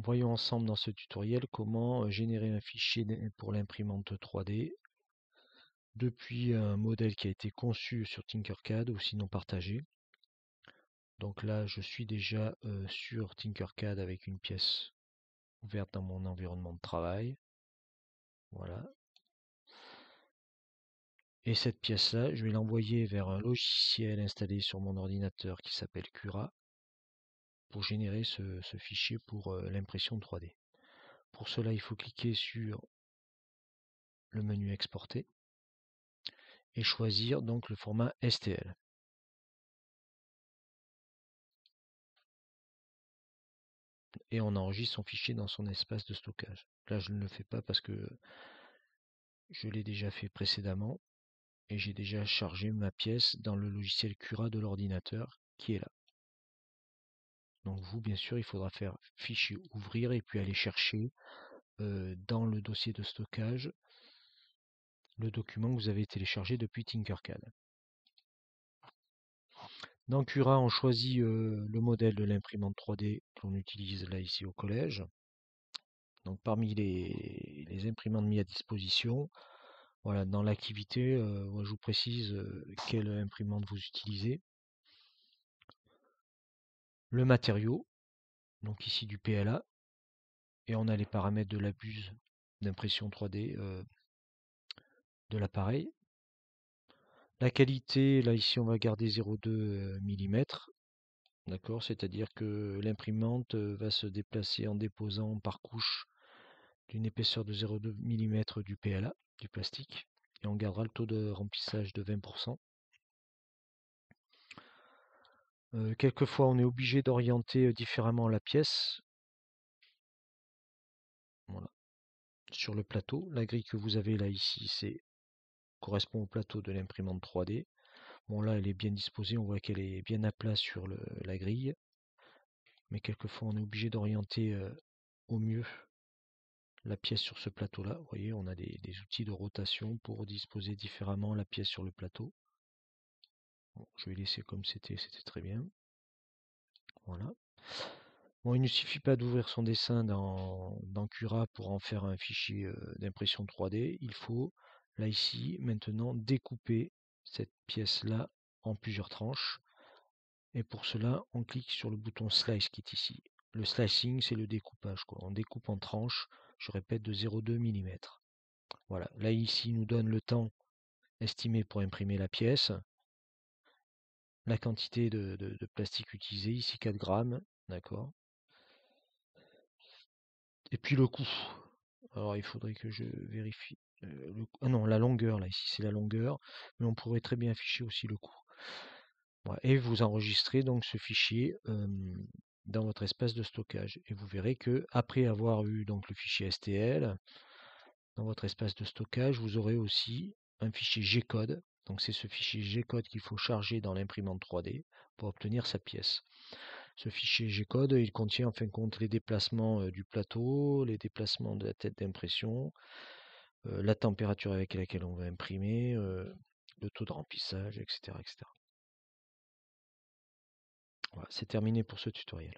Voyons ensemble dans ce tutoriel comment générer un fichier pour l'imprimante 3D depuis un modèle qui a été conçu sur Tinkercad ou sinon partagé. Donc là, je suis déjà sur Tinkercad avec une pièce ouverte dans mon environnement de travail. Voilà. Et cette pièce-là, je vais l'envoyer vers un logiciel installé sur mon ordinateur qui s'appelle Cura pour générer ce fichier pour l'impression 3D. Pour cela, il faut cliquer sur le menu exporter et choisir donc le format STL. Et on enregistre son fichier dans son espace de stockage. Là, je ne le fais pas parce que je l'ai déjà fait précédemment et j'ai déjà chargé ma pièce dans le logiciel Cura de l'ordinateur qui est là. Donc vous, bien sûr, il faudra faire fichier ouvrir et puis aller chercher dans le dossier de stockage le document que vous avez téléchargé depuis Tinkercad. Dans Cura, on choisit le modèle de l'imprimante 3D que l'on utilise là ici au collège. Donc parmi les imprimantes mises à disposition, voilà, dans l'activité, je vous précise quelle imprimante vous utilisez. Le matériau, donc ici du PLA, et on a les paramètres de la buse d'impression 3D de l'appareil. La qualité, là ici on va garder 0,2 mm, d'accord, c'est-à-dire que l'imprimante va se déplacer en déposant par couche d'une épaisseur de 0,2 mm du PLA, du plastique, et on gardera le taux de remplissage de 20%. Quelquefois on est obligé d'orienter différemment la pièce. Voilà. Sur le plateau, la grille que vous avez là ici, correspond au plateau de l'imprimante 3D. Bon là elle est bien disposée, on voit qu'elle est bien à plat sur la grille. Mais quelquefois on est obligé d'orienter au mieux la pièce sur ce plateau-là. Vous voyez, on a des outils de rotation pour disposer différemment la pièce sur le plateau. Bon, je vais laisser comme c'était très bien. Voilà. Bon, il ne suffit pas d'ouvrir son dessin dans Cura pour en faire un fichier d'impression 3D. Il faut, là ici, maintenant, découper cette pièce-là en plusieurs tranches. Et pour cela, on clique sur le bouton Slice qui est ici. Le slicing, c'est le découpage, quoi. On découpe en tranches, je répète, de 0,2 mm. Voilà. Là, ici, il nous donne le temps estimé pour imprimer la pièce. La quantité de plastique utilisée, ici 4 grammes. D'accord. Et puis le coût. Alors, il faudrait que je vérifie. Ah non, la longueur, là, ici, c'est la longueur. Mais on pourrait très bien afficher aussi le coût. Voilà. Et vous enregistrez donc ce fichier dans votre espace de stockage. Et vous verrez que après avoir eu donc le fichier STL, dans votre espace de stockage, vous aurez aussi un fichier G-code. Donc c'est ce fichier G-code qu'il faut charger dans l'imprimante 3D pour obtenir sa pièce. Ce fichier G-code, il contient en fin de compte les déplacements du plateau, les déplacements de la tête d'impression, la température avec laquelle on va imprimer, le taux de remplissage, etc. etc. Voilà, c'est terminé pour ce tutoriel.